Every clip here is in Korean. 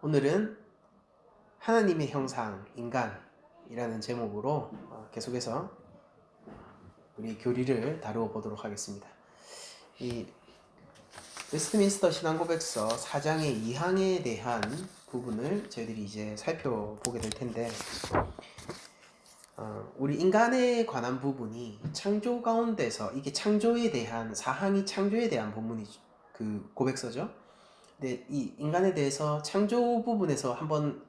오늘은 하나님의 형상, 인간이라는 제목으로 계속해서 우리 교리를 다루어 보도록 하겠습니다. 이 웨스트민스터 신앙고백서 4장의 2항에 대한 부분을 저희들이 이제 살펴보게 될 텐데, 우리 인간에 관한 부분이 창조 가운데서, 이게 창조에 대한 4항이 창조에 대한 본문이 그 고백서죠. 근데 이 인간에 대해서 창조 부분에서 한번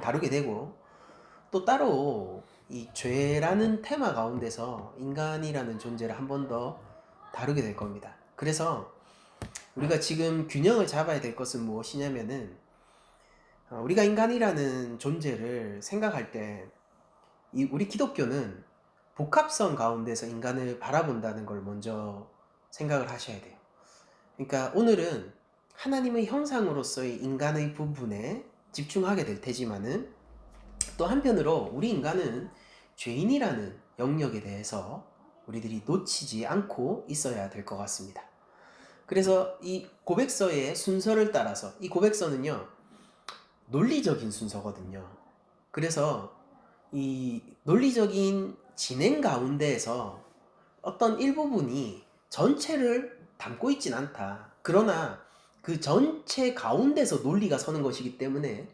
다루게 되고, 또 따로 이 죄라는 테마 가운데서 인간이라는 존재를 한 번 더 다루게 될 겁니다. 그래서 우리가 지금 균형을 잡아야 될 것은 무엇이냐면은, 우리가 인간이라는 존재를 생각할 때 우리 기독교는 복합성 가운데서 인간을 바라본다는 걸 먼저 생각을 하셔야 돼요. 그러니까 오늘은 하나님의 형상으로서의 인간의 부분에 집중하게 될 테지만은, 또 한편으로 우리 인간은 죄인이라는 영역에 대해서 우리들이 놓치지 않고 있어야 될 것 같습니다. 그래서 이 고백서의 순서를 따라서, 이 고백서는요 논리적인 순서거든요. 그래서 이 논리적인 진행 가운데에서 어떤 일부분이 전체를 담고 있진 않다. 그러나 그 전체 가운데서 논리가 서는 것이기 때문에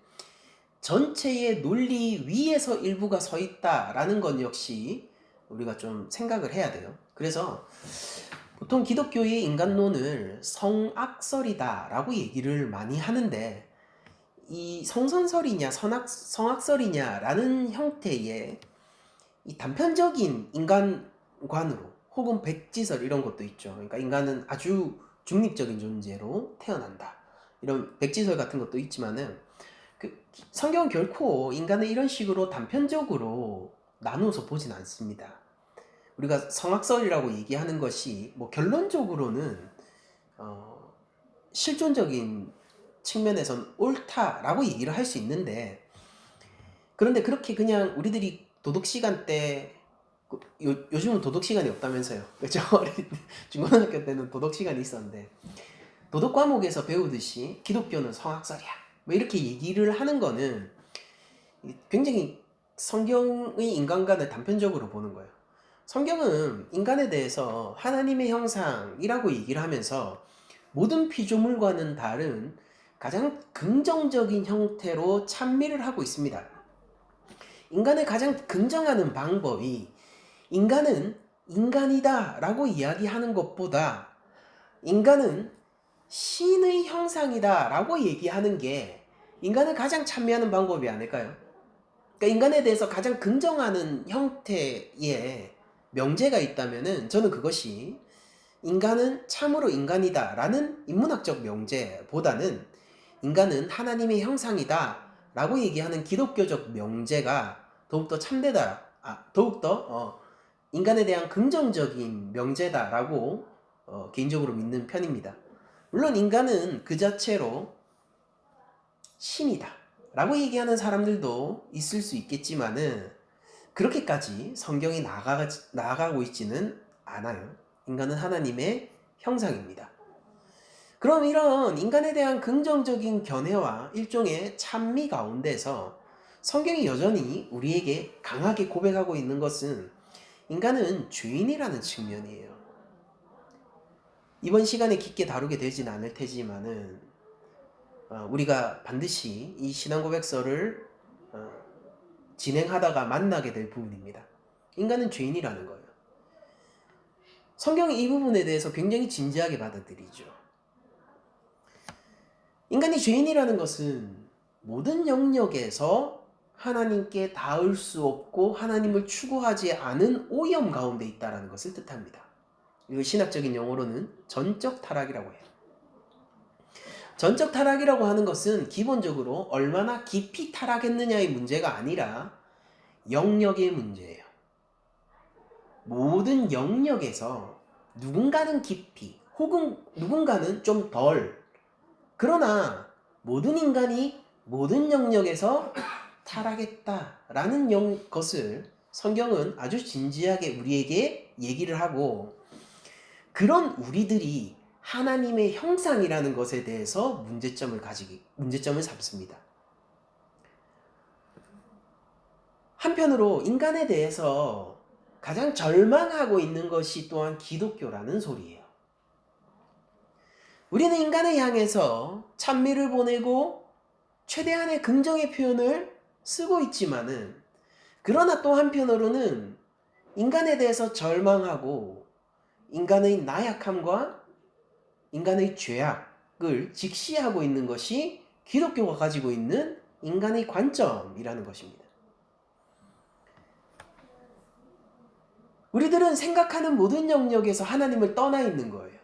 전체의 논리 위에서 일부가 서 있다라는 것 역시 우리가 좀 생각을 해야 돼요. 그래서 보통 기독교의 인간론을 성악설이다라고 얘기를 많이 하는데, 이 성선설이냐 성악설이냐라는 형태의 이 단편적인 인간관으로, 혹은 백지설 이런 것도 있죠. 그러니까 인간은 아주 중립적인 존재로 태어난다, 이런 백지설 같은 것도 있지만은, 성경은 결코 인간을 이런 식으로 단편적으로 나누어서 보진 않습니다. 우리가 성악설이라고 얘기하는 것이 결론적으로는 실존적인 측면에선 옳다라고 얘기를 할 수 있는데, 그런데 그렇게 그냥 우리들이 도덕 시간 때, 요즘은 도덕 시간이 없다면서요. 그렇죠? 중고등학교 때는 도덕 시간이 있었는데, 도덕 과목에서 배우듯이 기독교는 성악설이야, 이렇게 얘기를 하는 거는 굉장히 성경의 인간관을 단편적으로 보는 거예요. 성경은 인간에 대해서 하나님의 형상이라고 얘기를 하면서 모든 피조물과는 다른 가장 긍정적인 형태로 찬미를 하고 있습니다. 인간을 가장 긍정하는 방법이, 인간은 인간이다 라고 이야기하는 것보다 인간은 신의 형상이다 라고 얘기하는 게 인간을 가장 찬미하는 방법이 아닐까요? 그러니까 인간에 대해서 가장 긍정하는 형태의 명제가 있다면은, 저는 그것이 인간은 참으로 인간이다 라는 인문학적 명제보다는 인간은 하나님의 형상이다 라고 얘기하는 기독교적 명제가 더욱더 참되다, 더욱더 인간에 대한 긍정적인 명제다 라고 개인적으로 믿는 편입니다. 물론 인간은 그 자체로 신이다 라고 얘기하는 사람들도 있을 수 있겠지만은, 그렇게까지 성경이 나아가고 있지는 않아요. 인간은 하나님의 형상입니다. 그럼 이런 인간에 대한 긍정적인 견해와 일종의 찬미 가운데서 성경이 여전히 우리에게 강하게 고백하고 있는 것은 인간은 죄인이라는 측면이에요. 이번 시간에 깊게 다루게 되진 않을 테지만은, 우리가 반드시 이 신앙고백서를 진행하다가 만나게 될 부분입니다. 인간은 죄인이라는 거예요. 성경이 이 부분에 대해서 굉장히 진지하게 받아들이죠. 인간이 죄인이라는 것은 모든 영역에서 하나님께 닿을 수 없고 하나님을 추구하지 않은 오염 가운데 있다는 것을 뜻합니다. 이걸 신학적인 용어로는 전적 타락이라고 해요. 전적 타락이라고 하는 것은 기본적으로 얼마나 깊이 타락했느냐의 문제가 아니라 영역의 문제예요. 모든 영역에서 누군가는 깊이, 혹은 누군가는 좀 덜, 그러나 모든 인간이 모든 영역에서 타락했다라는 것을 성경은 아주 진지하게 우리에게 얘기를 하고, 그런 우리들이 하나님의 형상이라는 것에 대해서 문제점을 삼습니다. 한편으로 인간에 대해서 가장 절망하고 있는 것이 또한 기독교라는 소리예요. 우리는 인간을 향해서 찬미를 보내고 최대한의 긍정의 표현을 쓰고 있지만은, 그러나 또 한편으로는 인간에 대해서 절망하고 인간의 나약함과 인간의 죄악을 직시하고 있는 것이 기독교가 가지고 있는 인간의 관점이라는 것입니다. 우리들은 생각하는 모든 영역에서 하나님을 떠나 있는 거예요.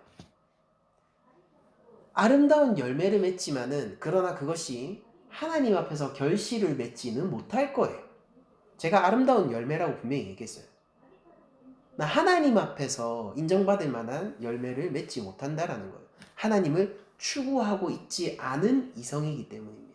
아름다운 열매를 맺지만은, 그러나 그것이 하나님 앞에서 결실을 맺지는 못할 거예요. 제가 아름다운 열매라고 분명히 얘기했어요. 나 하나님 앞에서 인정받을 만한 열매를 맺지 못한다라는 거예요. 하나님을 추구하고 있지 않은 이성이기 때문입니다.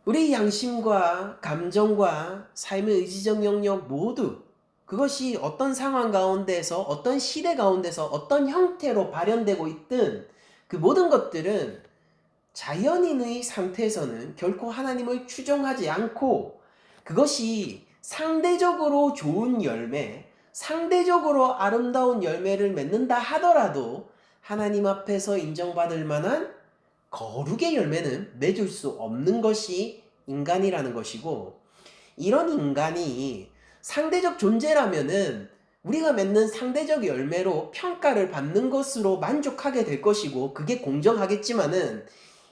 우리 양심과 감정과 삶의 의지적 영역 모두, 그것이 어떤 상황 가운데서, 어떤 시대 가운데서, 어떤 형태로 발현되고 있든 그 모든 것들은 자연인의 상태에서는 결코 하나님을 추종하지 않고, 그것이 상대적으로 좋은 열매, 상대적으로 아름다운 열매를 맺는다 하더라도 하나님 앞에서 인정받을 만한 거룩의 열매는 맺을 수 없는 것이 인간이라는 것이고, 이런 인간이 상대적 존재라면은 우리가 맺는 상대적 열매로 평가를 받는 것으로 만족하게 될 것이고, 그게 공정하겠지만은,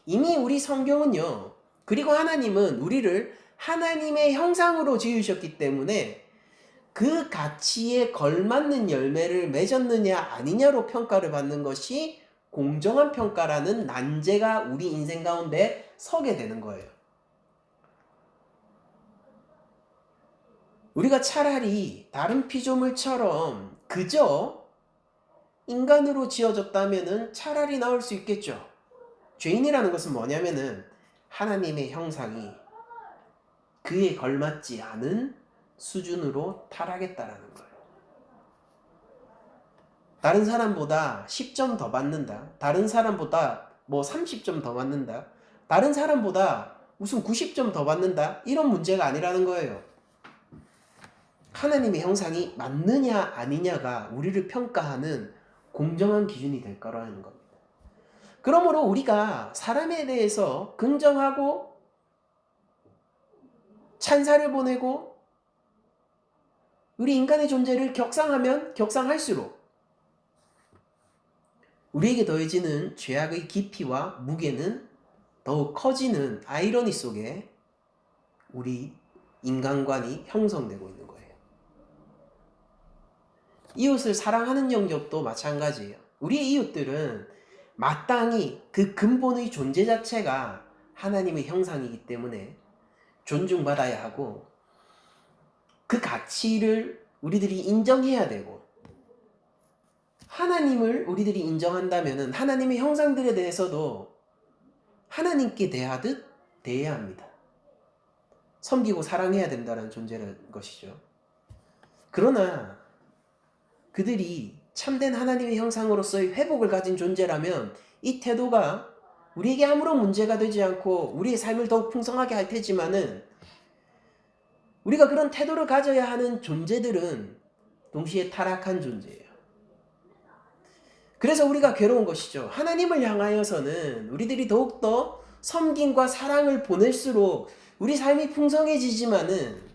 이미 우리 성경은요, 그리고 하나님은 우리를 하나님의 형상으로 지으셨기 때문에 그 가치에 걸맞는 열매를 맺었느냐 아니냐로 평가를 받는 것이 공정한 평가라는 난제가 우리 인생 가운데 서게 되는 거예요. 우리가 차라리 다른 피조물처럼 그저 인간으로 지어졌다면은 차라리 나을 수 있겠죠. 죄인이라는 것은 뭐냐면은 하나님의 형상이 그에 걸맞지 않은 수준으로 타락했다라는 거예요. 다른 사람보다 10점 더 받는다. 다른 사람보다 뭐 30점 더 받는다. 다른 사람보다 무슨 90점 더 받는다. 이런 문제가 아니라는 거예요. 하나님의 형상이 맞느냐 아니냐가 우리를 평가하는 공정한 기준이 될 거라는 겁니다. 그러므로 우리가 사람에 대해서 긍정하고 찬사를 보내고 우리 인간의 존재를 격상하면 격상할수록 우리에게 더해지는 죄악의 깊이와 무게는 더욱 커지는 아이러니 속에 우리 인간관이 형성되고 있는 거예요. 이웃을 사랑하는 영역도 마찬가지예요. 우리의 이웃들은 마땅히 그 근본의 존재 자체가 하나님의 형상이기 때문에 존중받아야 하고, 그 가치를 우리들이 인정해야 되고, 하나님을 우리들이 인정한다면 하나님의 형상들에 대해서도 하나님께 대하듯 대해야 합니다. 섬기고 사랑해야 된다는 존재라는 것이죠. 그러나 그들이 참된 하나님의 형상으로서의 회복을 가진 존재라면 이 태도가 우리에게 아무런 문제가 되지 않고 우리의 삶을 더욱 풍성하게 할 테지만은, 우리가 그런 태도를 가져야 하는 존재들은 동시에 타락한 존재예요. 그래서 우리가 괴로운 것이죠. 하나님을 향하여서는 우리들이 더욱더 섬김과 사랑을 보낼수록 우리 삶이 풍성해지지만은,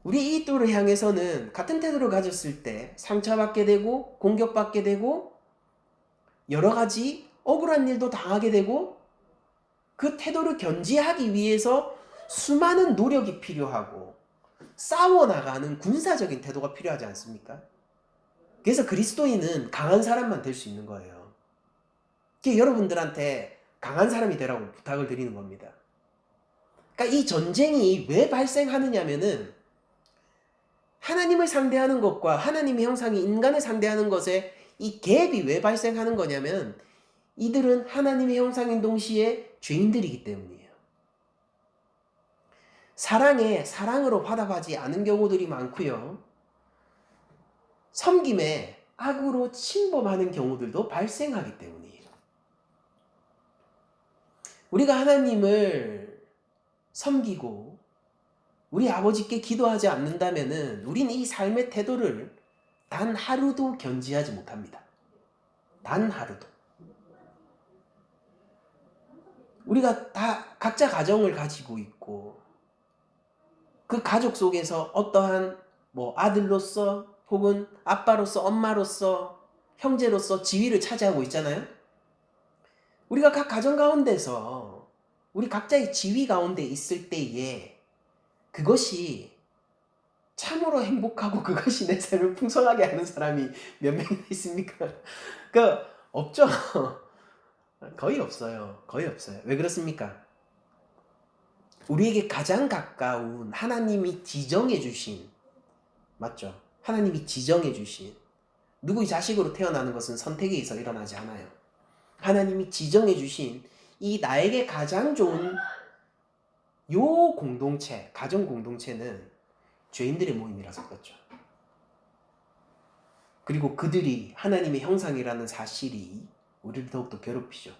우리 이웃들을 향해서는 같은 태도를 가졌을 때 상처받게 되고 공격받게 되고 여러 가지 억울한 일도 당하게 되고, 그 태도를 견지하기 위해서 수많은 노력이 필요하고 싸워나가는 군사적인 태도가 필요하지 않습니까? 그래서 그리스도인은 강한 사람만 될 수 있는 거예요. 여러분들한테 강한 사람이 되라고 부탁을 드리는 겁니다. 그러니까 이 전쟁이 왜 발생하느냐면은, 하나님을 상대하는 것과 하나님의 형상이 인간을 상대하는 것에 이 갭이 왜 발생하는 거냐면, 이들은 하나님의 형상인 동시에 죄인들이기 때문이에요. 사랑에 사랑으로 화답하지 않은 경우들이 많고요. 섬김에 악으로 침범하는 경우들도 발생하기 때문이에요. 우리가 하나님을 섬기고 우리 아버지께 기도하지 않는다면은 우리는 이 삶의 태도를 단 하루도 견지하지 못합니다. 단 하루도. 우리가 다 각자 가정을 가지고 있고 그 가족 속에서 어떠한 아들로서 혹은 아빠로서 엄마로서 형제로서 지위를 차지하고 있잖아요. 우리가 각 가정 가운데서 우리 각자의 지위 가운데 있을 때에 그것이 참으로 행복하고 그것이 내 삶을 풍성하게 하는 사람이 몇 명이나 있습니까? 없죠. 거의 없어요. 거의 없어요. 왜 그렇습니까? 우리에게 가장 가까운 하나님이 지정해 주신, 맞죠? 하나님이 지정해 주신, 누구의 자식으로 태어나는 것은 선택에 의해서 일어나지 않아요. 하나님이 지정해 주신 이 나에게 가장 좋은 요 공동체, 가정 공동체는 죄인들의 모임이라서 그렇죠. 그리고 그들이 하나님의 형상이라는 사실이 우리를 더욱더 괴롭히죠.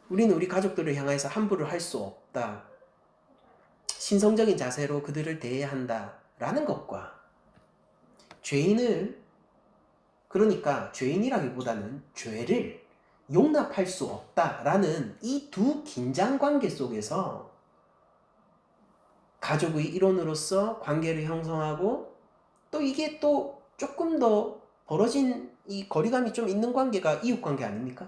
우리는 우리 가족들을 향해서 함부로 할 수 없다. 신성적인 자세로 그들을 대해야 한다라는 것과 그러니까 죄인이라기보다는 죄를 용납할 수 없다라는 이 두 긴장 관계 속에서 가족의 일원으로서 관계를 형성하고 또 이게 또 조금 더 벌어진 이 거리감이 좀 있는 관계가 이웃 관계 아닙니까?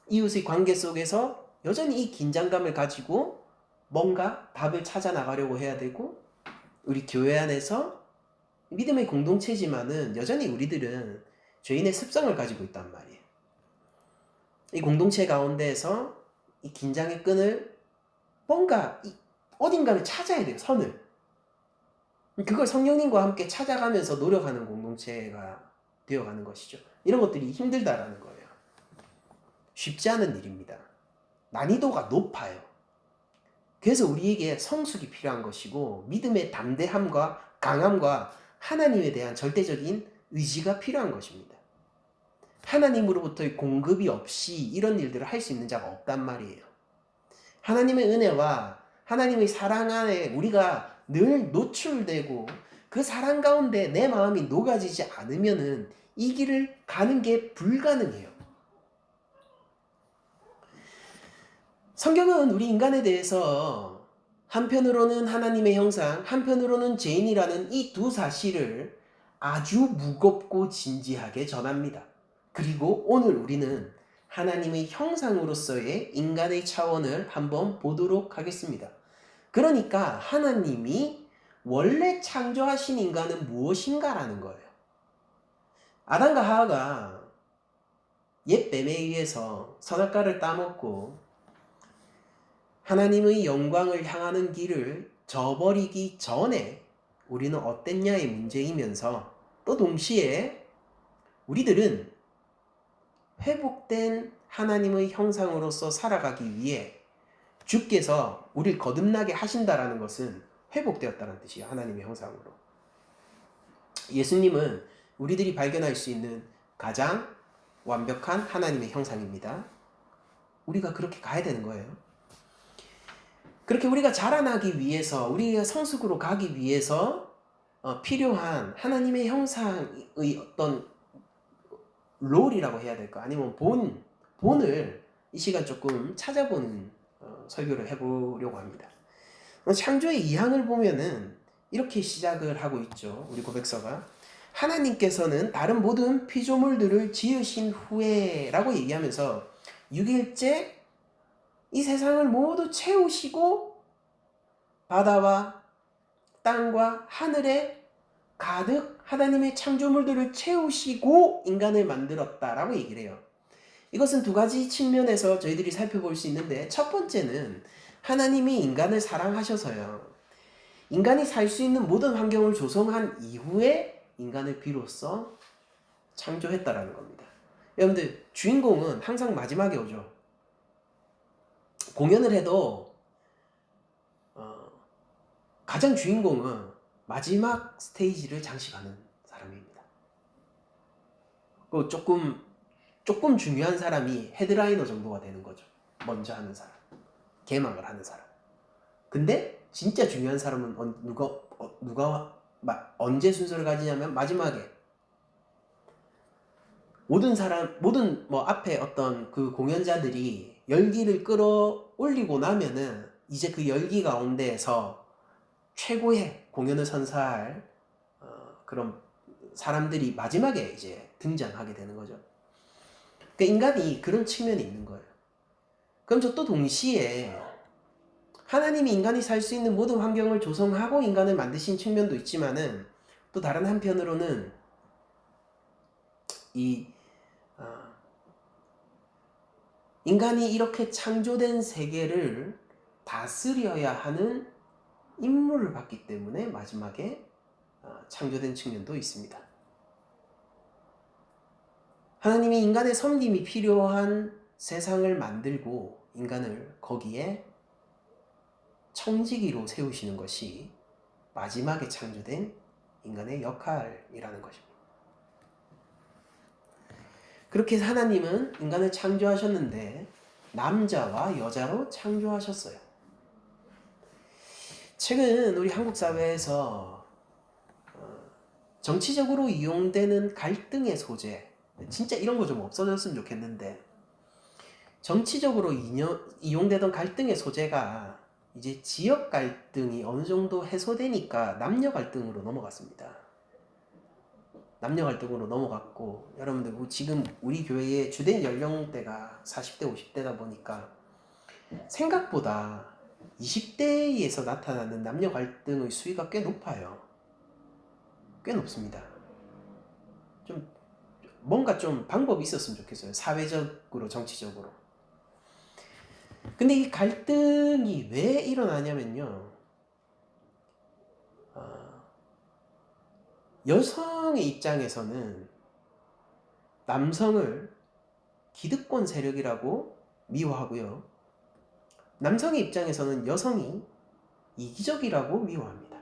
이웃의 관계 속에서 여전히 이 긴장감을 가지고 뭔가 답을 찾아 나가려고 해야 되고 우리 교회 안에서 믿음의 공동체지만은 여전히 우리들은 죄인의 습성을 가지고 있단 말이에요. 이 공동체 가운데에서 이 긴장의 끈을 뭔가 어딘가를 찾아야 돼요. 선을. 그걸 성령님과 함께 찾아가면서 노력하는 공동체가 되어가는 것이죠. 이런 것들이 힘들다라는 거예요. 쉽지 않은 일입니다. 난이도가 높아요. 그래서 우리에게 성숙이 필요한 것이고 믿음의 담대함과 강함과 하나님에 대한 절대적인 의지가 필요한 것입니다. 하나님으로부터의 공급이 없이 이런 일들을 할 수 있는 자가 없단 말이에요. 하나님의 은혜와 하나님의 사랑 안에 우리가 늘 노출되고 그 사랑 가운데 내 마음이 녹아지지 않으면은 이 길을 가는 게 불가능해요. 성경은 우리 인간에 대해서 한편으로는 하나님의 형상, 한편으로는 죄인이라는 이 두 사실을 아주 무겁고 진지하게 전합니다. 그리고 오늘 우리는 하나님의 형상으로서의 인간의 차원을 한번 보도록 하겠습니다. 그러니까 하나님이 원래 창조하신 인간은 무엇인가라는 거예요. 아담과 하와가 옛 뱀에 의해서 선악과를 따먹고 하나님의 영광을 향하는 길을 저버리기 전에 우리는 어땠냐의 문제이면서 또 동시에 우리들은 회복된 하나님의 형상으로서 살아가기 위해 주께서 우리를 거듭나게 하신다라는 것은 회복되었다는 뜻이에요. 하나님의 형상으로. 예수님은 우리들이 발견할 수 있는 가장 완벽한 하나님의 형상입니다. 우리가 그렇게 가야 되는 거예요. 그렇게 우리가 자라나기 위해서, 우리가 성숙으로 가기 위해서 필요한 하나님의 형상의 어떤 롤이라고 해야 될까? 아니면 본을 이 시간 조금 찾아보는 설교를 해보려고 합니다. 창조의 2항을 보면은 이렇게 시작을 하고 있죠. 우리 고백서가. 하나님께서는 다른 모든 피조물들을 지으신 후에 라고 얘기하면서 6일째 이 세상을 모두 채우시고 바다와 땅과 하늘에 가득 하나님의 창조물들을 채우시고 인간을 만들었다라고 얘기를 해요. 이것은 두 가지 측면에서 저희들이 살펴볼 수 있는데 첫 번째는 하나님이 인간을 사랑하셔서요. 인간이 살 수 있는 모든 환경을 조성한 이후에 인간을 비로소 창조했다라는 겁니다. 여러분들 주인공은 항상 마지막에 오죠. 공연을 해도 가장 주인공은 마지막 스테이지를 장식하는 사람입니다. 조금 조금 중요한 사람이 헤드라이너 정도가 되는 거죠. 먼저 하는 사람, 개막을 하는 사람. 근데 진짜 중요한 사람은 누가 언제 순서를 가지냐면 마지막에 모든 뭐 앞에 어떤 그 공연자들이 열기를 끌어올리고 나면은 이제 그 열기 가운데에서 최고의 공연을 선사할 그런 사람들이 마지막에 이제 등장하게 되는 거죠. 그러니까 인간이 그런 측면이 있는 거예요. 그럼 저 또 동시에 하나님이 인간이 살 수 있는 모든 환경을 조성하고 인간을 만드신 측면도 있지만은 또 다른 한편으로는 이 인간이 이렇게 창조된 세계를 다스려야 하는 임무를 받기 때문에 마지막에 창조된 측면도 있습니다. 하나님이 인간의 섬김이 필요한 세상을 만들고 인간을 거기에 청지기로 세우시는 것이 마지막에 창조된 인간의 역할이라는 것입니다. 그렇게 해서 하나님은 인간을 창조하셨는데 남자와 여자로 창조하셨어요. 최근 우리 한국 사회에서 정치적으로 이용되는 갈등의 소재, 진짜 이런 거 좀 없어졌으면 좋겠는데 정치적으로 이용되던 갈등의 소재가 이제 지역 갈등이 어느 정도 해소되니까 남녀 갈등으로 넘어갔습니다. 남녀 갈등으로 넘어갔고, 여러분들 지금 우리 교회의 주된 연령대가 40대 50대다 보니까 생각보다 20대에서 나타나는 남녀 갈등의 수위가 꽤 높아요. 꽤 높습니다. 좀 뭔가 좀 방법이 있었으면 좋겠어요. 사회적으로, 정치적으로. 근데 이 갈등이 왜 일어나냐면요, 여성의 입장에서는 남성을 기득권 세력이라고 미워하고요, 남성의 입장에서는 여성이 이기적이라고 미워합니다.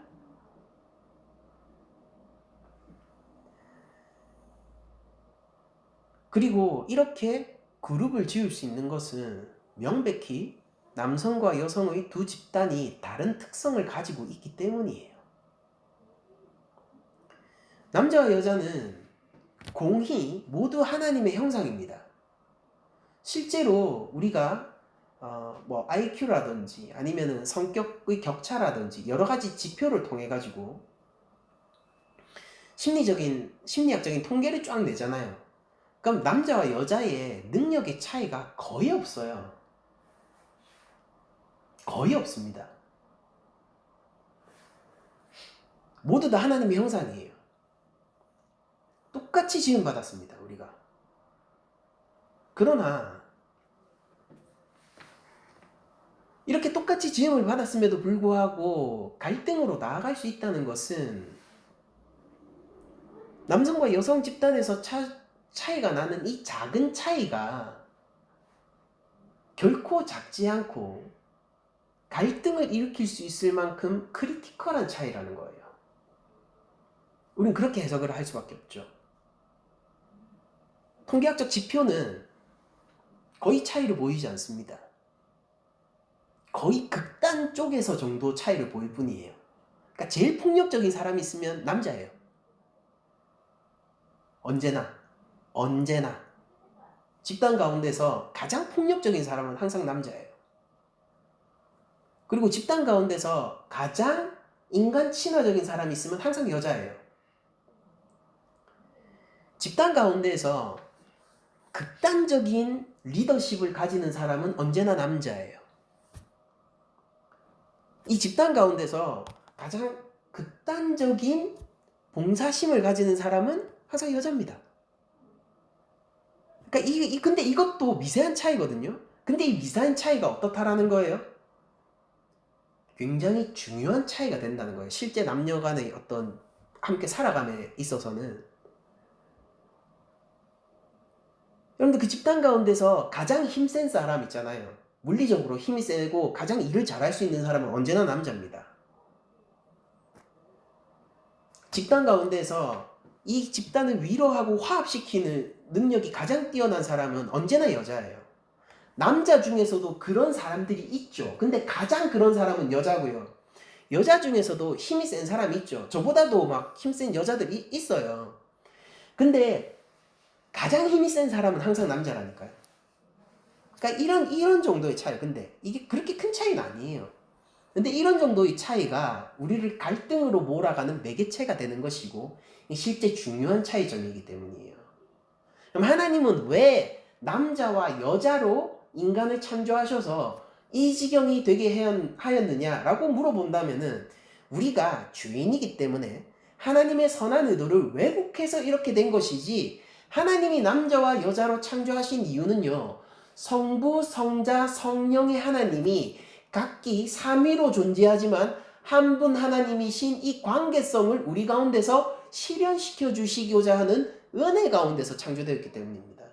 그리고 이렇게 그룹을 지을 수 있는 것은 명백히 남성과 여성의 두 집단이 다른 특성을 가지고 있기 때문이에요. 남자와 여자는 공히 모두 하나님의 형상입니다. 실제로 우리가 뭐 IQ라든지 아니면은 성격의 격차라든지 여러 가지 지표를 통해 가지고 심리학적인 통계를 쫙 내잖아요. 그럼 남자와 여자의 능력의 차이가 거의 없어요. 거의 없습니다. 모두 다 하나님의 형상이에요. 똑같이 지음받았습니다, 우리가. 그러나 이렇게 똑같이 지음을 받았음에도 불구하고 갈등으로 나아갈 수 있다는 것은 남성과 여성 집단에서 차이가 나는 이 작은 차이가 결코 작지 않고 갈등을 일으킬 수 있을 만큼 크리티컬한 차이라는 거예요. 우리는 그렇게 해석을 할 수밖에 없죠. 통계학적 지표는 거의 차이를 보이지 않습니다. 거의 극단 쪽에서 정도 차이를 보일 뿐이에요. 그러니까 제일 폭력적인 사람이 있으면 남자예요. 언제나 집단 가운데서 가장 폭력적인 사람은 항상 남자예요. 그리고 집단 가운데서 가장 인간 친화적인 사람이 있으면 항상 여자예요. 집단 가운데서 극단적인 리더십을 가지는 사람은 언제나 남자예요. 이 집단 가운데서 가장 극단적인 봉사심을 가지는 사람은 항상 여자입니다. 그러니까 근데 이것도 미세한 차이거든요. 근데 이 미세한 차이가 어떻다라는 거예요? 굉장히 중요한 차이가 된다는 거예요. 실제 남녀 간의 어떤 함께 살아감에 있어서는. 여러분들 그 집단 가운데서 가장 힘센 사람 있잖아요. 물리적으로 힘이 세고 가장 일을 잘할 수 있는 사람은 언제나 남자입니다. 집단 가운데서 이 집단을 위로하고 화합시키는 능력이 가장 뛰어난 사람은 언제나 여자예요. 남자 중에서도 그런 사람들이 있죠. 근데 가장 그런 사람은 여자고요. 여자 중에서도 힘이 센 사람이 있죠. 저보다도 막 힘센 여자들이 있어요. 근데 가장 힘이 센 사람은 항상 남자라니까요. 그러니까 이런 정도의 차이. 근데 이게 그렇게 큰 차이는 아니에요. 근데 이런 정도의 차이가 우리를 갈등으로 몰아가는 매개체가 되는 것이고 실제 중요한 차이점이기 때문이에요. 그럼 하나님은 왜 남자와 여자로 인간을 창조하셔서 이 지경이 되게 하였느냐라고 물어본다면은 우리가 주인이기 때문에 하나님의 선한 의도를 왜곡해서 이렇게 된 것이지, 하나님이 남자와 여자로 창조하신 이유는요, 성부, 성자, 성령의 하나님이 각기 삼위로 존재하지만 한 분 하나님이신 이 관계성을 우리 가운데서 실현시켜 주시고자 하는 은혜 가운데서 창조되었기 때문입니다.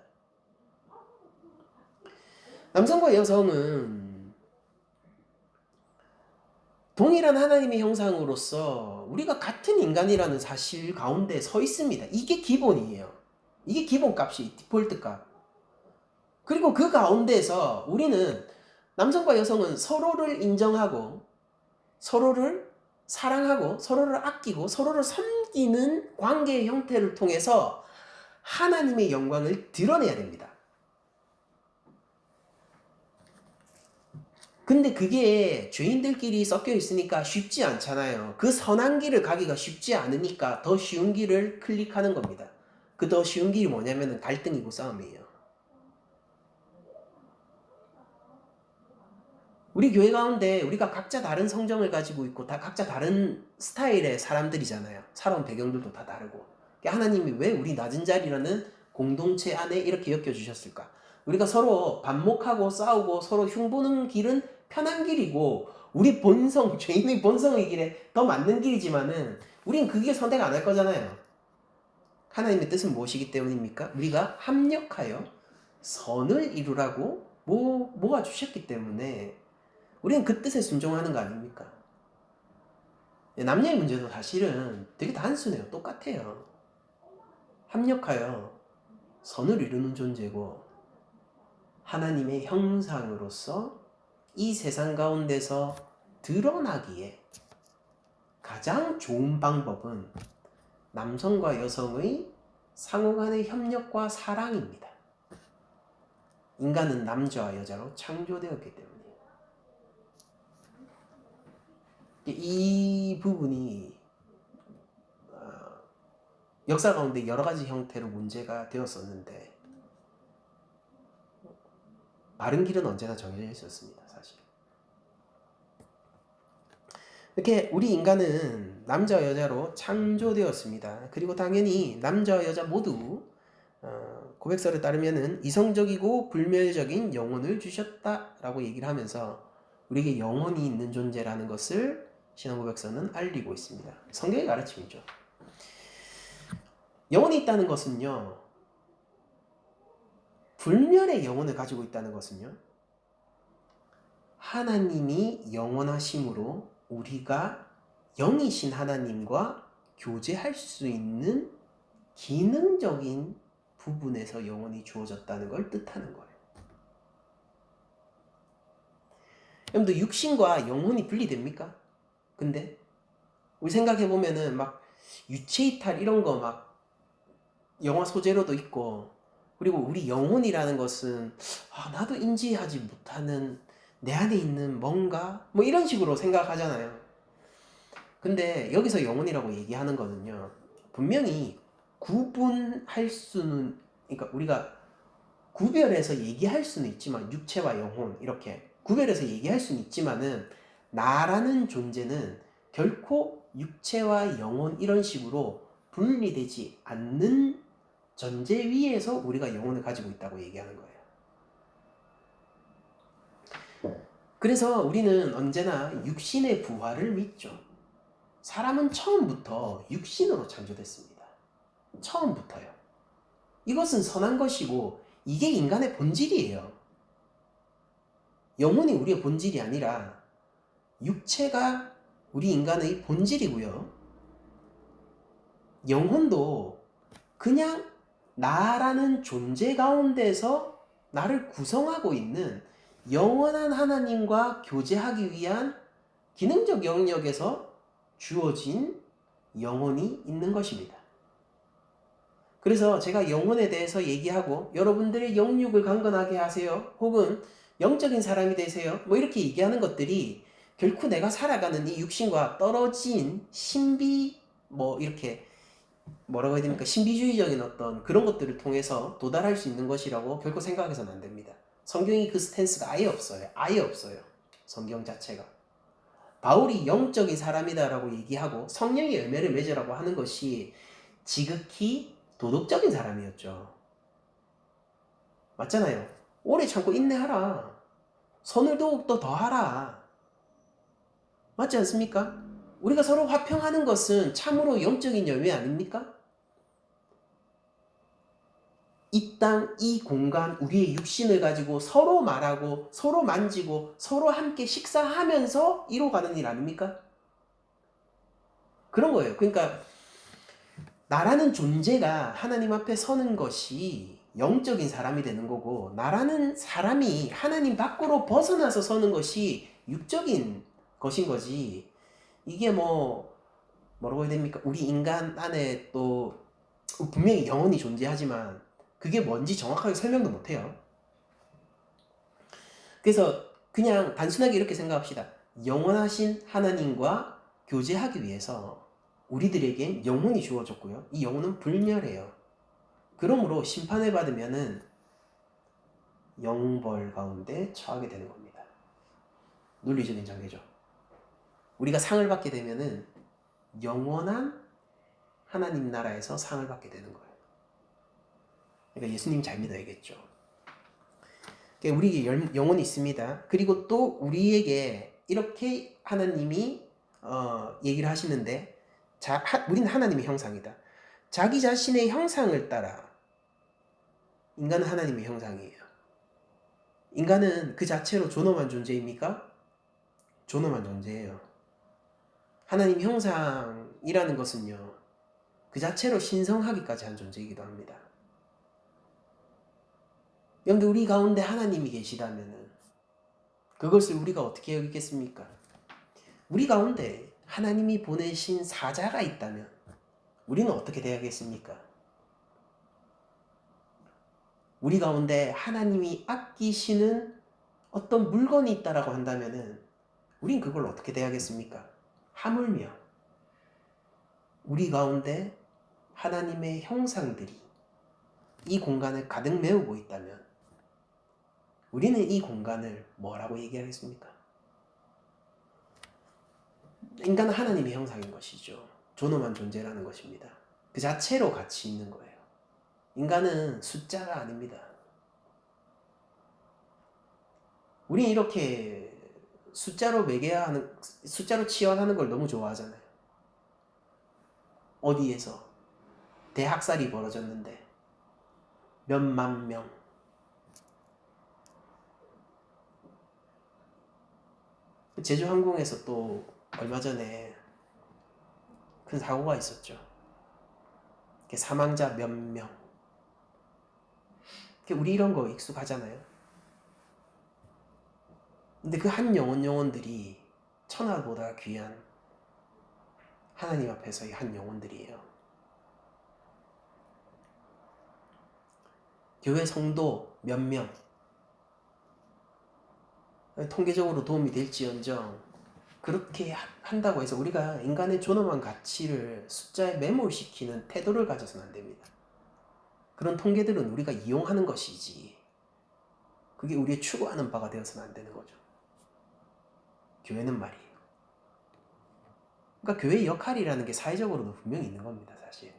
남성과 여성은 동일한 하나님의 형상으로서 우리가 같은 인간이라는 사실 가운데 서 있습니다. 이게 기본이에요. 이게 기본값이 디폴트 값. 그리고 그 가운데서 우리는, 남성과 여성은 서로를 인정하고 서로를 사랑하고 서로를 아끼고 서로를 섬기는 관계의 형태를 통해서 하나님의 영광을 드러내야 됩니다. 근데 그게 죄인들끼리 섞여 있으니까 쉽지 않잖아요. 그 선한 길을 가기가 쉽지 않으니까 더 쉬운 길을 클릭하는 겁니다. 그 더 쉬운 길이 뭐냐면 갈등이고 싸움이에요. 우리 교회 가운데 우리가 각자 다른 성정을 가지고 있고 다 각자 다른 스타일의 사람들이잖아요. 살아온 배경들도 다 다르고. 하나님이 왜 우리 낮은 자리라는 공동체 안에 이렇게 엮여주셨을까? 우리가 서로 반목하고 싸우고 서로 흉보는 길은 편한 길이고, 우리 본성, 죄인의 본성의 길에 더 맞는 길이지만은 우린 그게 선택 안 할 거잖아요. 하나님의 뜻은 무엇이기 때문입니까? 우리가 합력하여 선을 이루라고 모아주셨기 때문에 우리는 그 뜻에 순종하는 거 아닙니까? 남녀의 문제도 사실은 되게 단순해요. 똑같아요. 합력하여 선을 이루는 존재고 하나님의 형상으로서 이 세상 가운데서 드러나기에 가장 좋은 방법은 남성과 여성의 상호간의 협력과 사랑입니다. 인간은 남자와 여자로 창조되었기 때문에 이 부분이 역사 가운데 여러 가지 형태로 문제가 되었었는데 바른 길은 언제나 정해져 있었습니다. 사실 이렇게 우리 인간은 남자와 여자로 창조되었습니다. 그리고 당연히 남자와 여자 모두 고백서를 따르면은 이성적이고 불멸적인 영혼을 주셨다라고 얘기를 하면서 우리에게 영혼이 있는 존재라는 것을 신앙고백서는 알리고 있습니다. 성경의 가르침이죠. 영혼이 있다는 것은요, 불멸의 영혼을 가지고 있다는 것은요, 하나님이 영원하심으로 우리가 영이신 하나님과 교제할 수 있는 기능적인 부분에서 영혼이 주어졌다는 걸 뜻하는 거예요. 여러분들 육신과 영혼이 분리됩니까? 근데 우리 생각해보면은 막 유체이탈 이런 거 막 영화 소재로도 있고, 그리고 우리 영혼이라는 것은 나도 인지하지 못하는 내 안에 있는 뭔가 뭐 이런 식으로 생각하잖아요. 근데 여기서 영혼이라고 얘기하는 거는요, 분명히 구분할 수는, 그러니까 우리가 구별해서 얘기할 수는 있지만, 육체와 영혼 이렇게 구별해서 얘기할 수는 있지만은 나라는 존재는 결코 육체와 영혼 이런 식으로 분리되지 않는 전제 위에서 우리가 영혼을 가지고 있다고 얘기하는 거예요. 그래서 우리는 언제나 육신의 부활을 믿죠. 사람은 처음부터 육신으로 창조됐습니다. 처음부터요. 이것은 선한 것이고 이게 인간의 본질이에요. 영혼이 우리의 본질이 아니라 육체가 우리 인간의 본질이고요. 영혼도 그냥 나라는 존재 가운데서 나를 구성하고 있는 영원한 하나님과 교제하기 위한 기능적 영역에서 주어진 영혼이 있는 것입니다. 그래서 제가 영혼에 대해서 얘기하고 여러분들의 영육을 강건하게 하세요. 혹은 영적인 사람이 되세요. 뭐 이렇게 얘기하는 것들이 결코 내가 살아가는 이 육신과 떨어진 신비 뭐 이렇게 뭐라고 해야 됩니까? 신비주의적인 어떤 그런 것들을 통해서 도달할 수 있는 것이라고 결코 생각해서는 안 됩니다. 성경이 그 스탠스가 아예 없어요. 아예 없어요. 성경 자체가. 바울이 영적인 사람이다라고 얘기하고 성령의 열매를 맺으라고 하는 것이 지극히 도덕적인 사람이었죠. 맞잖아요. 오래 참고 인내하라. 선을 더욱더 더하라. 맞지 않습니까? 우리가 서로 화평하는 것은 참으로 영적인 열매 아닙니까? 이 땅, 이 공간, 우리의 육신을 가지고 서로 말하고 서로 만지고 서로 함께 식사하면서 이뤄가는 일 아닙니까? 그런 거예요. 그러니까 나라는 존재가 하나님 앞에 서는 것이 영적인 사람이 되는 거고, 나라는 사람이 하나님 밖으로 벗어나서 서는 것이 육적인 것인 거지. 이게 뭐라고 해야 됩니까? 우리 인간 안에 또 분명히 영혼이 존재하지만 그게 뭔지 정확하게 설명도 못해요. 그래서 그냥 단순하게 이렇게 생각합시다. 영원하신 하나님과 교제하기 위해서 우리들에겐 영혼이 주어졌고요. 이 영혼은 불멸해요. 그러므로 심판을 받으면은 영벌 가운데 처하게 되는 겁니다. 논리적인 전개죠. 우리가 상을 받게 되면은 영원한 하나님 나라에서 상을 받게 되는 거예요. 그러니까 예수님 잘 믿어야겠죠. 그러니까 우리에게 영혼이 있습니다. 그리고 또 우리에게 이렇게 하나님이 얘기를 하시는데, 우리는 하나님의 형상이다. 자기 자신의 형상을 따라. 인간은 하나님의 형상이에요. 인간은 그 자체로 존엄한 존재입니까? 존엄한 존재예요. 하나님 형상이라는 것은요, 그 자체로 신성하기까지 한 존재이기도 합니다. 그런데 우리 가운데 하나님이 계시다면 그것을 우리가 어떻게 여기겠습니까? 우리 가운데 하나님이 보내신 사자가 있다면 우리는 어떻게 대하겠습니까? 우리 가운데 하나님이 아끼시는 어떤 물건이 있다라고 한다면은 우린 그걸 어떻게 대하겠습니까? 하물며 우리 가운데 하나님의 형상들이 이 공간을 가득 메우고 있다면 우리는 이 공간을 뭐라고 얘기하겠습니까? 인간은 하나님의 형상인 것이죠. 존엄한 존재라는 것입니다. 그 자체로 가치 있는 거예요. 인간은 숫자가 아닙니다. 우리 이렇게 숫자로 매개하는, 숫자로 치환하는 걸 너무 좋아하잖아요. 어디에서 대학살이 벌어졌는데 몇만 명. 제주항공에서 또 얼마 전에 큰 사고가 있었죠. 사망자 몇 명. 우리 이런 거 익숙하잖아요. 근데 그 한 영혼들이 천하보다 귀한 하나님 앞에서의 한 영혼들이에요. 교회 성도 몇 명. 통계적으로 도움이 될지언정 그렇게 한다고 해서 우리가 인간의 존엄한 가치를 숫자에 매몰시키는 태도를 가져서는 안 됩니다. 그런 통계들은 우리가 이용하는 것이지 그게 우리의 추구하는 바가 되어서는 안 되는 거죠. 교회는 말이에요. 그러니까 교회의 역할이라는 게 사회적으로도 분명히 있는 겁니다. 사실.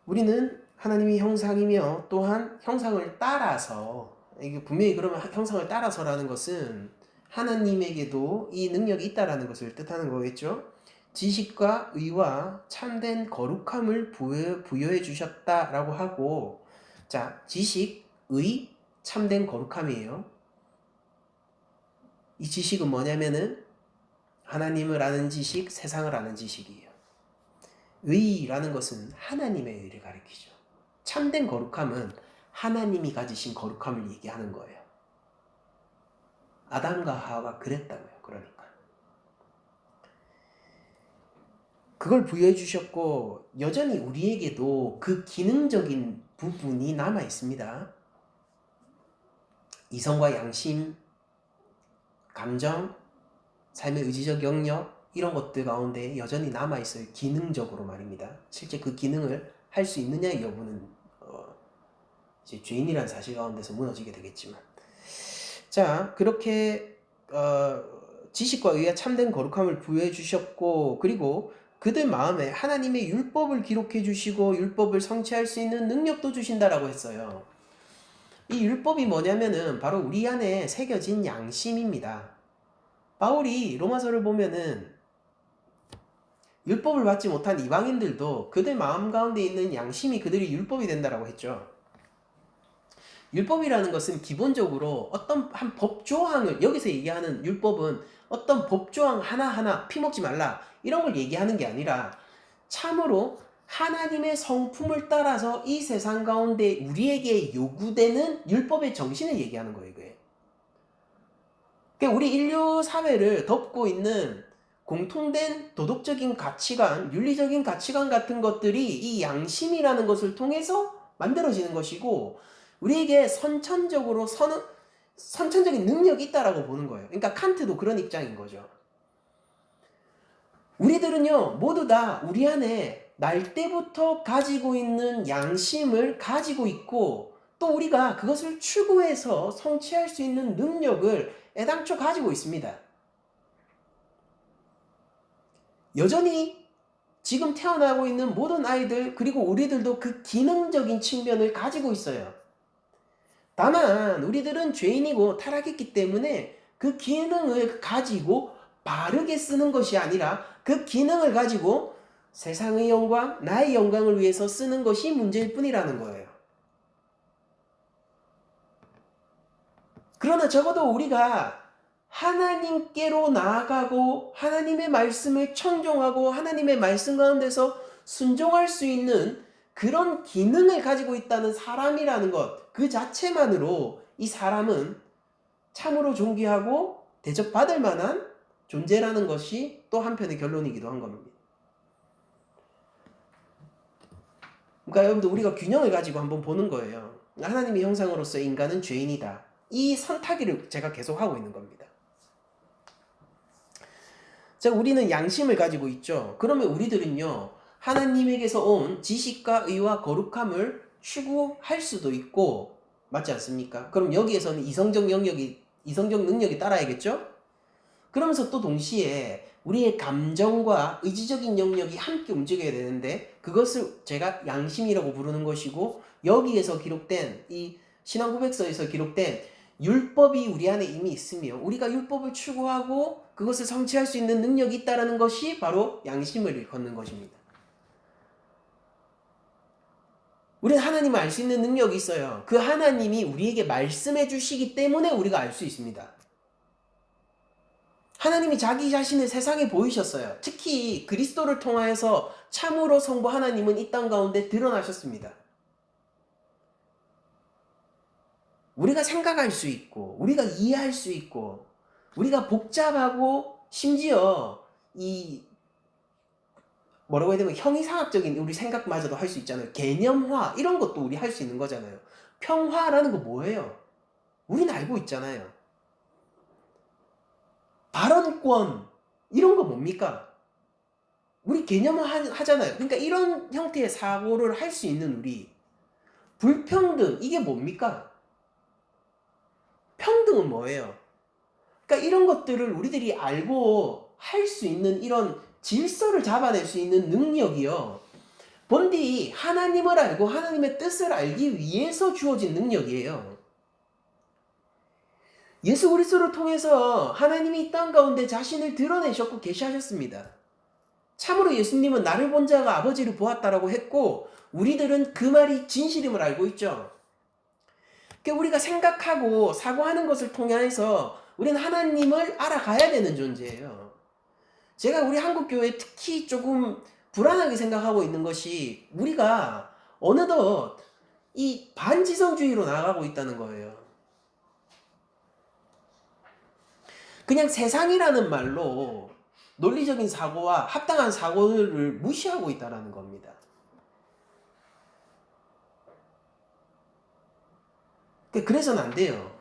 우리는 하나님의 형상이며 또한 형상을 따라서, 이게 분명히 그러면 형상을 따라서라는 것은 하나님에게도 이 능력이 있다라는 것을 뜻하는 거겠죠. 지식과 의와 참된 거룩함을 부여해 주셨다라고 하고, 자, 지식, 의, 참된 거룩함이에요. 이 지식은 뭐냐면은 하나님을 아는 지식, 세상을 아는 지식이에요. 의라는 것은 하나님의 의를 가리키죠. 참된 거룩함은 하나님이 가지신 거룩함을 얘기하는 거예요. 아담과 하와가 그랬다고요. 그러니까 그걸 부여해 주셨고 여전히 우리에게도 그 기능적인 부분이 남아 있습니다. 이성과 양심, 감정, 삶의 의지적 영역 이런 것들 가운데 여전히 남아 있어요. 기능적으로 말입니다. 실제 그 기능을 할 수 있느냐의 여부는 이제 죄인이라는 사실 가운데서 무너지게 되겠지만, 자 그렇게 지식과 의에 참된 거룩함을 부여해 주셨고, 그리고 그들 마음에 하나님의 율법을 기록해 주시고 율법을 성취할 수 있는 능력도 주신다라고 했어요. 이 율법이 뭐냐면은 바로 우리 안에 새겨진 양심입니다. 바울이 로마서를 보면은 율법을 받지 못한 이방인들도 그들 마음 가운데 있는 양심이 그들이 율법이 된다라고 했죠. 율법이라는 것은 기본적으로 어떤 한 법조항을, 여기서 얘기하는 율법은 어떤 법조항 하나하나 피먹지 말라 이런 걸 얘기하는 게 아니라 참으로 하나님의 성품을 따라서 이 세상 가운데 우리에게 요구되는 율법의 정신을 얘기하는 거예요. 이게. 그러니까 우리 인류 사회를 덮고 있는 공통된 도덕적인 가치관, 윤리적인 가치관 같은 것들이 이 양심이라는 것을 통해서 만들어지는 것이고, 우리에게 선천적인 능력이 있다라고 보는 거예요. 그러니까 칸트도 그런 입장인 거죠. 우리들은요, 모두 다 우리 안에 날 때부터 가지고 있는 양심을 가지고 있고, 또 우리가 그것을 추구해서 성취할 수 있는 능력을 애당초 가지고 있습니다. 여전히 지금 태어나고 있는 모든 아이들, 그리고 우리들도 그 기능적인 측면을 가지고 있어요. 다만 우리들은 죄인이고 타락했기 때문에 그 기능을 가지고 바르게 쓰는 것이 아니라 그 기능을 가지고 세상의 영광, 나의 영광을 위해서 쓰는 것이 문제일 뿐이라는 거예요. 그러나 적어도 우리가 하나님께로 나아가고 하나님의 말씀을 청종하고 하나님의 말씀 가운데서 순종할 수 있는 그런 기능을 가지고 있다는 사람이라는 것, 그 자체만으로 이 사람은 참으로 존귀하고 대접받을 만한 존재라는 것이 또 한편의 결론이기도 한 겁니다. 그러니까 여러분들, 우리가 균형을 가지고 한번 보는 거예요. 하나님의 형상으로서 인간은 죄인이다. 이 선타기를 제가 계속 하고 있는 겁니다. 자, 우리는 양심을 가지고 있죠. 그러면 우리들은요, 하나님에게서 온 지식과 의와 거룩함을 추구할 수도 있고, 맞지 않습니까? 그럼 여기에서는 이성적 능력이 따라야겠죠? 그러면서 또 동시에 우리의 감정과 의지적인 영역이 함께 움직여야 되는데, 그것을 제가 양심이라고 부르는 것이고, 여기에서 기록된 이 신앙고백서에서 기록된 율법이 우리 안에 이미 있으며 우리가 율법을 추구하고 그것을 성취할 수 있는 능력이 있다는 것이 바로 양심을 일컫는 것입니다. 우리는 하나님을 알 수 있는 능력이 있어요. 그 하나님이 우리에게 말씀해 주시기 때문에 우리가 알 수 있습니다. 하나님이 자기 자신을 세상에 보이셨어요. 특히 그리스도를 통하여서 참으로 성부 하나님은 이 땅 가운데 드러나셨습니다. 우리가 생각할 수 있고 우리가 이해할 수 있고 우리가 복잡하고 심지어 이 뭐라고 해야 되면 형이상학적인 우리 생각마저도 할 수 있잖아요. 개념화 이런 것도 우리 할 수 있는 거잖아요. 평화라는 거 뭐예요? 우리는 알고 있잖아요. 발언권 이런 거 뭡니까? 우리 개념화 하잖아요. 그러니까 이런 형태의 사고를 할 수 있는 우리, 불평등 이게 뭡니까? 평등은 뭐예요? 그러니까 이런 것들을 우리들이 알고 할 수 있는 이런 질서를 잡아낼 수 있는 능력이요, 본디 하나님을 알고 하나님의 뜻을 알기 위해서 주어진 능력이에요. 예수 그리스도를 통해서 하나님이 이 땅 가운데 자신을 드러내셨고 계시하셨습니다. 참으로 예수님은 나를 본 자가 아버지를 보았다라고 했고 우리들은 그 말이 진실임을 알고 있죠. 그러니까 우리가 생각하고 사고하는 것을 통해서 우리는 하나님을 알아가야 되는 존재예요. 제가 우리 한국 교회 특히 조금 불안하게 생각하고 있는 것이 우리가 어느덧 이 반지성주의로 나아가고 있다는 거예요. 그냥 세상이라는 말로 논리적인 사고와 합당한 사고를 무시하고 있다는 겁니다. 그래서는 안 돼요.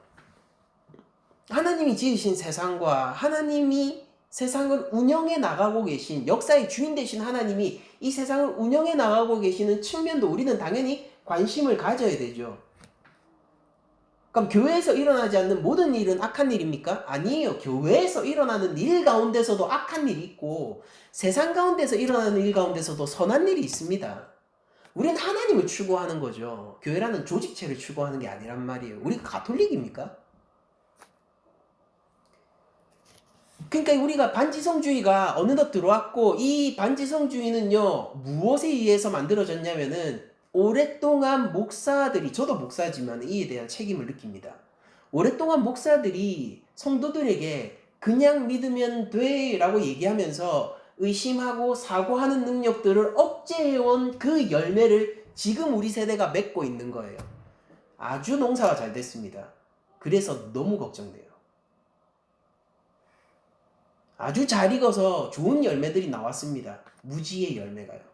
하나님이 지으신 세상과 하나님이 세상을 운영해 나가고 계신 역사의 주인 되신 하나님이 이 세상을 운영해 나가고 계시는 측면도 우리는 당연히 관심을 가져야 되죠. 그럼 교회에서 일어나지 않는 모든 일은 악한 일입니까? 아니에요. 교회에서 일어나는 일 가운데서도 악한 일이 있고 세상 가운데서 일어나는 일 가운데서도 선한 일이 있습니다. 우리는 하나님을 추구하는 거죠. 교회라는 조직체를 추구하는 게 아니란 말이에요. 우리가 가톨릭입니까? 그러니까 우리가 반지성주의가 어느덧 들어왔고 이 반지성주의는요 무엇에 의해서 만들어졌냐면은 오랫동안 목사들이, 저도 목사지만 이에 대한 책임을 느낍니다. 오랫동안 목사들이 성도들에게 그냥 믿으면 돼 라고 얘기하면서 의심하고 사고하는 능력들을 억제해온 그 열매를 지금 우리 세대가 맺고 있는 거예요. 아주 농사가 잘 됐습니다. 그래서 너무 걱정돼요. 아주 잘 익어서 좋은 열매들이 나왔습니다. 무지의 열매가요.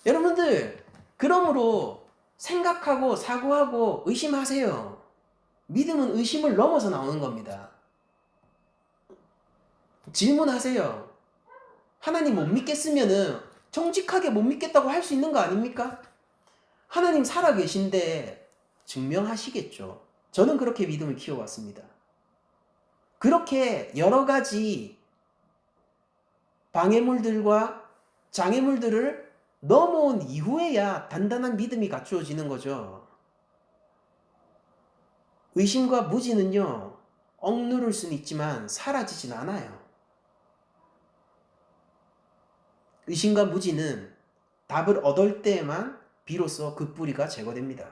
여러분들, 그러므로 생각하고 사고하고 의심하세요. 믿음은 의심을 넘어서 나오는 겁니다. 질문하세요. 하나님 못 믿겠으면은 정직하게 못 믿겠다고 할 수 있는 거 아닙니까? 하나님 살아계신데 증명하시겠죠. 저는 그렇게 믿음을 키워왔습니다. 그렇게 여러 가지 방해물들과 장애물들을 넘어온 이후에야 단단한 믿음이 갖추어지는 거죠. 의심과 무지는요, 억누를 수는 있지만 사라지진 않아요. 의심과 무지는 답을 얻을 때에만 비로소 그 뿌리가 제거됩니다.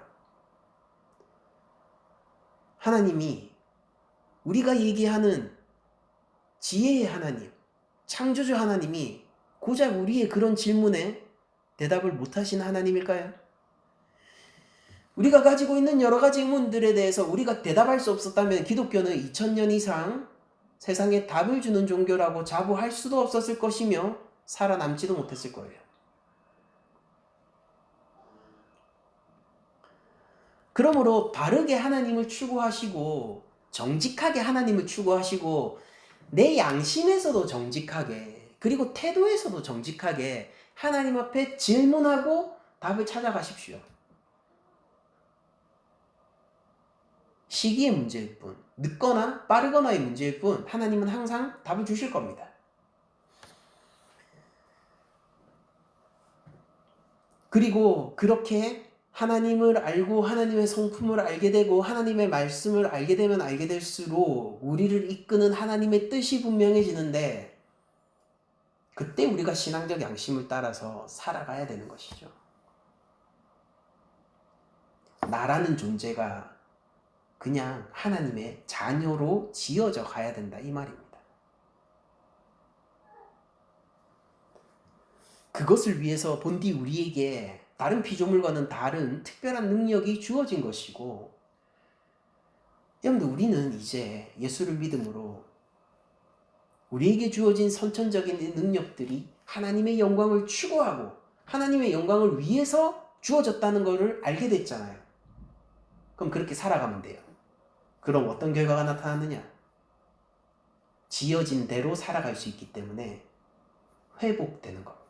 하나님이 우리가 얘기하는 지혜의 하나님, 창조주 하나님이 고작 우리의 그런 질문에 대답을 못하신 하나님일까요? 우리가 가지고 있는 여러 가지 의문들에 대해서 우리가 대답할 수 없었다면 기독교는 2000년 이상 세상에 답을 주는 종교라고 자부할 수도 없었을 것이며 살아남지도 못했을 거예요. 그러므로 바르게 하나님을 추구하시고 정직하게 하나님을 추구하시고 내 양심에서도 정직하게 그리고 태도에서도 정직하게 하나님 앞에 질문하고 답을 찾아가십시오. 시기의 문제일 뿐, 늦거나 빠르거나의 문제일 뿐 하나님은 항상 답을 주실 겁니다. 그리고 그렇게 하나님을 알고 하나님의 성품을 알게 되고 하나님의 말씀을 알게 되면 알게 될수록 우리를 이끄는 하나님의 뜻이 분명해지는데 그때 우리가 신앙적 양심을 따라서 살아가야 되는 것이죠. 나라는 존재가 그냥 하나님의 자녀로 지어져 가야 된다 이 말입니다. 그것을 위해서 본디 우리에게 다른 피조물과는 다른 특별한 능력이 주어진 것이고 여러분들 우리는 이제 예수를 믿음으로 우리에게 주어진 선천적인 능력들이 하나님의 영광을 추구하고 하나님의 영광을 위해서 주어졌다는 것을 알게 됐잖아요. 그럼 그렇게 살아가면 돼요. 그럼 어떤 결과가 나타나느냐? 지어진 대로 살아갈 수 있기 때문에 회복되는 겁니다.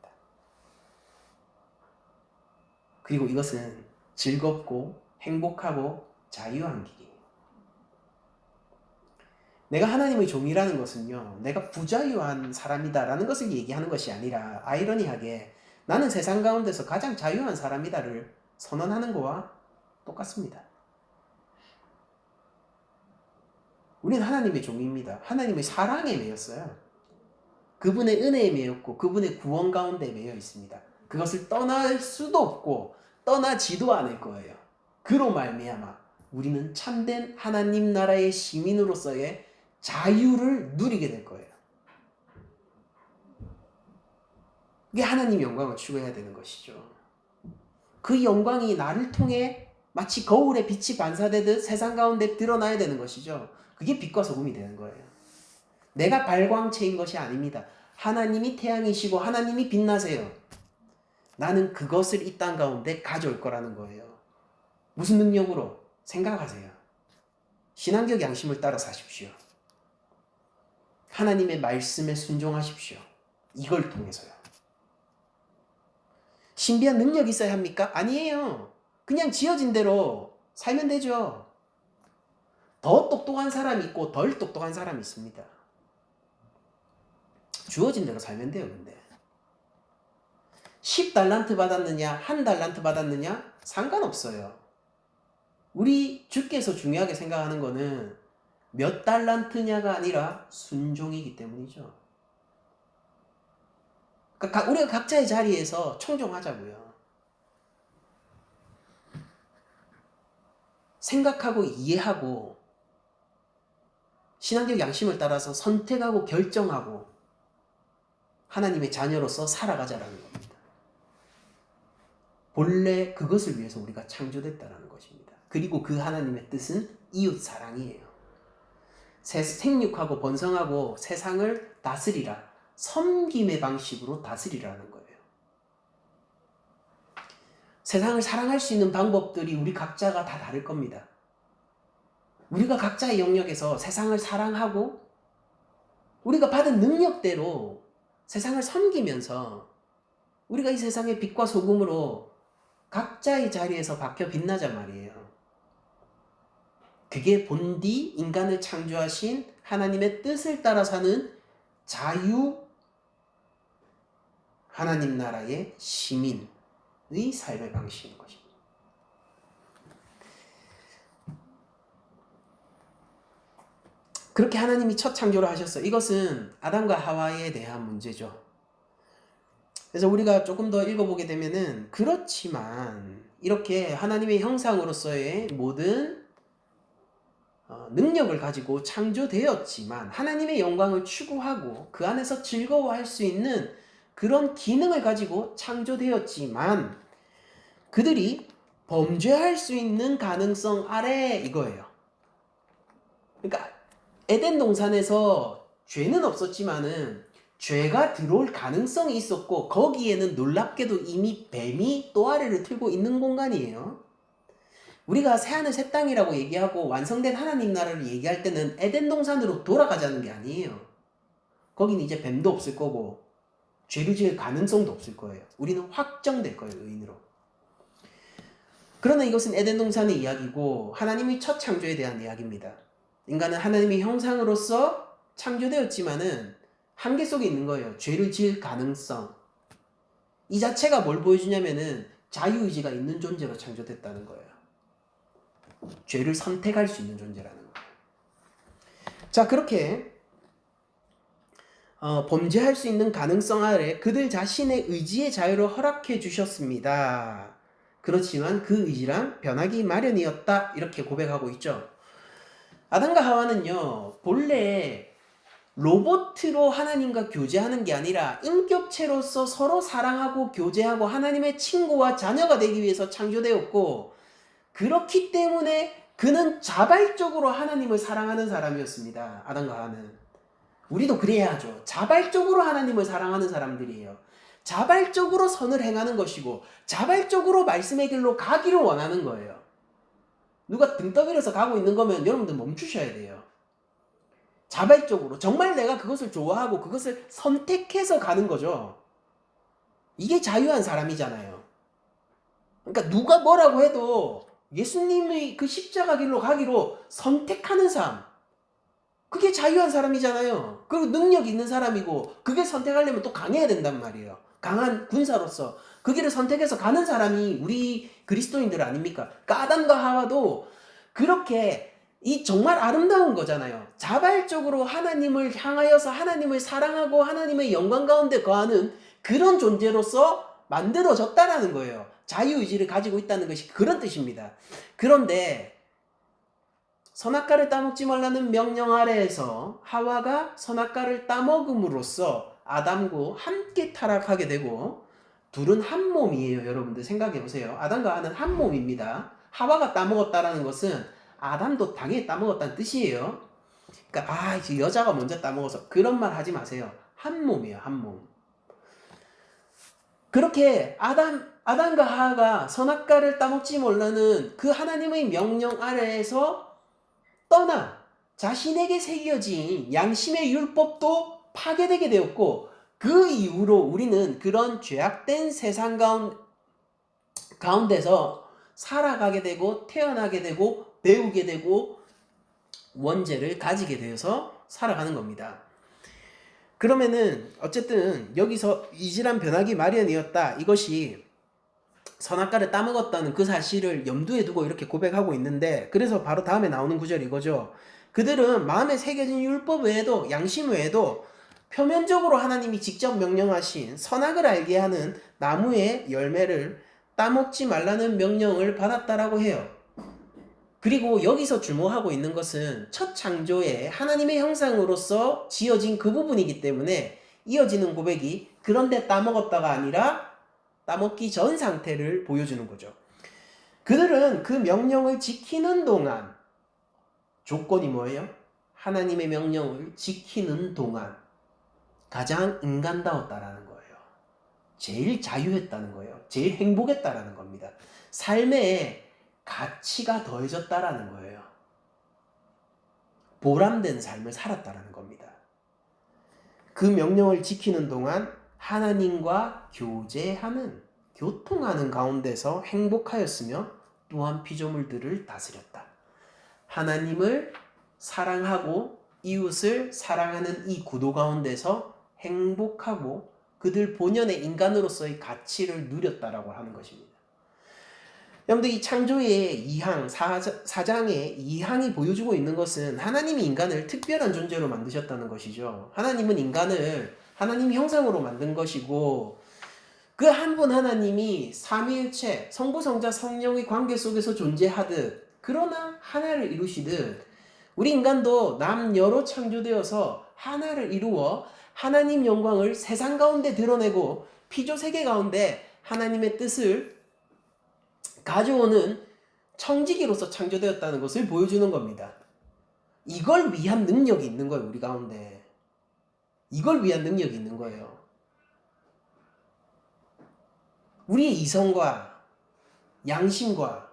그리고 이것은 즐겁고 행복하고 자유한 길이에요. 내가 하나님의 종이라는 것은요, 내가 부자유한 사람이다라는 것을 얘기하는 것이 아니라 아이러니하게 나는 세상 가운데서 가장 자유한 사람이다를 선언하는 것과 똑같습니다. 우리는 하나님의 종입니다. 하나님의 사랑에 매였어요. 그분의 은혜에 매였고 그분의 구원 가운데 매여 있습니다. 그것을 떠날 수도 없고 떠나지도 않을 거예요. 그로 말미암아 우리는 참된 하나님 나라의 시민으로서의 자유를 누리게 될 거예요. 이게 하나님 영광을 추구해야 되는 것이죠. 그 영광이 나를 통해 마치 거울에 빛이 반사되듯 세상 가운데 드러나야 되는 것이죠. 그게 빛과 소금이 되는 거예요. 내가 발광체인 것이 아닙니다. 하나님이 태양이시고 하나님이 빛나세요. 나는 그것을 이 땅 가운데 가져올 거라는 거예요. 무슨 능력으로? 생각하세요. 신앙적 양심을 따라 사십시오. 하나님의 말씀에 순종하십시오. 이걸 통해서요. 신비한 능력이 있어야 합니까? 아니에요. 그냥 지어진 대로 살면 되죠. 더 똑똑한 사람이 있고 덜 똑똑한 사람이 있습니다. 주어진 대로 살면 돼요. 근데 10달란트 받았느냐 1달란트 받았느냐 상관없어요. 우리 주께서 중요하게 생각하는 거는 몇 달란트냐가 아니라 순종이기 때문이죠. 그러니까 우리가 각자의 자리에서 청종하자고요. 생각하고 이해하고 신앙적 양심을 따라서 선택하고 결정하고 하나님의 자녀로서 살아가자라는 겁니다. 본래 그것을 위해서 우리가 창조됐다라는 것입니다. 그리고 그 하나님의 뜻은 이웃 사랑이에요. 생육하고 번성하고 세상을 다스리라. 섬김의 방식으로 다스리라는 거예요. 세상을 사랑할 수 있는 방법들이 우리 각자가 다 다를 겁니다. 우리가 각자의 영역에서 세상을 사랑하고 우리가 받은 능력대로 세상을 섬기면서 우리가 이 세상의 빛과 소금으로 각자의 자리에서 박혀 빛나자 말이에요. 그게 본디 인간을 창조하신 하나님의 뜻을 따라 사는 자유 하나님 나라의 시민의 삶의 방식인 것입니다. 그렇게 하나님이 첫 창조를 하셨어요. 이것은 아담과 하와에 대한 문제죠. 그래서 우리가 조금 더 읽어보게 되면은 그렇지만 이렇게 하나님의 형상으로서의 모든 능력을 가지고 창조되었지만 하나님의 영광을 추구하고 그 안에서 즐거워할 수 있는 그런 기능을 가지고 창조되었지만 그들이 범죄할 수 있는 가능성 아래 이거예요. 그러니까 에덴 동산에서 죄는 없었지만은 죄가 들어올 가능성이 있었고 거기에는 놀랍게도 이미 뱀이 또아래를 틀고 있는 공간이에요. 우리가 새하늘 새 땅이라고 얘기하고 완성된 하나님 나라를 얘기할 때는 에덴 동산으로 돌아가자는 게 아니에요. 거기는 이제 뱀도 없을 거고 죄를 지을 가능성도 없을 거예요. 우리는 확정될 거예요. 의인으로. 그러나 이것은 에덴 동산의 이야기고 하나님의 첫 창조에 대한 이야기입니다. 인간은 하나님의 형상으로서 창조되었지만은 한계 속에 있는 거예요. 죄를 지을 가능성. 이 자체가 뭘 보여주냐면은 자유의지가 있는 존재로 창조됐다는 거예요. 죄를 선택할 수 있는 존재라는 거예요. 자, 그렇게 범죄할 수 있는 가능성 아래 그들 자신의 의지의 자유를 허락해 주셨습니다. 그렇지만 그 의지란 변하기 마련이었다. 이렇게 고백하고 있죠. 아담과 하와는요, 본래 로봇으로 하나님과 교제하는 게 아니라 인격체로서 서로 사랑하고 교제하고 하나님의 친구와 자녀가 되기 위해서 창조되었고, 그렇기 때문에 그는 자발적으로 하나님을 사랑하는 사람이었습니다. 아담과 하와는. 우리도 그래야죠. 자발적으로 하나님을 사랑하는 사람들이에요. 자발적으로 선을 행하는 것이고 자발적으로 말씀의 길로 가기를 원하는 거예요. 누가 등 떠밀어서 가고 있는 거면 여러분들 멈추셔야 돼요. 자발적으로 정말 내가 그것을 좋아하고 그것을 선택해서 가는 거죠. 이게 자유한 사람이잖아요. 그러니까 누가 뭐라고 해도 예수님의 그 십자가 길로 가기로 선택하는 삶, 그게 자유한 사람이잖아요. 그리고 능력 있는 사람이고 그게 선택하려면 또 강해야 된단 말이에요. 강한 군사로서 그 길을 선택해서 가는 사람이 우리 그리스도인들 아닙니까? 아담과 하와도 그렇게 이 정말 아름다운 거잖아요. 자발적으로 하나님을 향하여서 하나님을 사랑하고 하나님의 영광 가운데 거하는 그런 존재로서 만들어졌다라는 거예요. 자유의지를 가지고 있다는 것이 그런 뜻입니다. 그런데 선악과를 따먹지 말라는 명령 아래에서 하와가 선악과를 따먹음으로써 아담과 함께 타락하게 되고 둘은 한 몸이에요. 여러분들 생각해 보세요. 아담과 하와는 한 몸입니다. 하와가 따먹었다라는 것은 아담도 당연히 따먹었다는 뜻이에요. 그러니까 이제 여자가 먼저 따먹어서 그런 말 하지 마세요. 한 몸이에요. 한 몸. 그렇게 아담과 하와가 선악과를 따먹지 말라는 그 하나님의 명령 아래에서 떠나 자신에게 새겨진 양심의 율법도 파괴되게 되었고 그 이후로 우리는 그런 죄악된 세상 가운데서 살아가게 되고 태어나게 되고 배우게 되고 원죄를 가지게 되어서 살아가는 겁니다. 그러면은 어쨌든 여기서 이질한 변하기 마련이었다. 이것이 선악과를 따먹었다는 그 사실을 염두에 두고 이렇게 고백하고 있는데 그래서 바로 다음에 나오는 구절이 이거죠. 그들은 마음에 새겨진 율법 외에도 양심 외에도 표면적으로 하나님이 직접 명령하신 선악을 알게 하는 나무의 열매를 따먹지 말라는 명령을 받았다라고 해요. 그리고 여기서 주목하고 있는 것은 첫 창조에 하나님의 형상으로서 지어진 그 부분이기 때문에 이어지는 고백이 그런데 따먹었다가 아니라 따먹기 전 상태를 보여주는 거죠. 그들은 그 명령을 지키는 동안 조건이 뭐예요? 하나님의 명령을 지키는 동안 가장 인간다웠다라는 거예요. 제일 자유했다는 거예요. 제일 행복했다라는 겁니다. 삶에 가치가 더해졌다라는 거예요. 보람된 삶을 살았다라는 겁니다. 그 명령을 지키는 동안 하나님과 교통하는 가운데서 행복하였으며 또한 피조물들을 다스렸다. 하나님을 사랑하고 이웃을 사랑하는 이 구도 가운데서 행복하고 그들 본연의 인간으로서의 가치를 누렸다라고 하는 것입니다. 여러분들 이 창조의 2항, 4장의 2항이 보여주고 있는 것은 하나님이 인간을 특별한 존재로 만드셨다는 것이죠. 하나님은 인간을 하나님 형상으로 만든 것이고 그 한 분 하나님이 삼위일체, 성부, 성자, 성령의 관계 속에서 존재하듯 그러나 하나를 이루시듯 우리 인간도 남녀로 창조되어서 하나를 이루어 하나님 영광을 세상 가운데 드러내고 피조 세계 가운데 하나님의 뜻을 가져오는 청지기로서 창조되었다는 것을 보여주는 겁니다. 이걸 위한 능력이 있는 거예요. 우리 가운데. 이걸 위한 능력이 있는 거예요. 우리의 이성과 양심과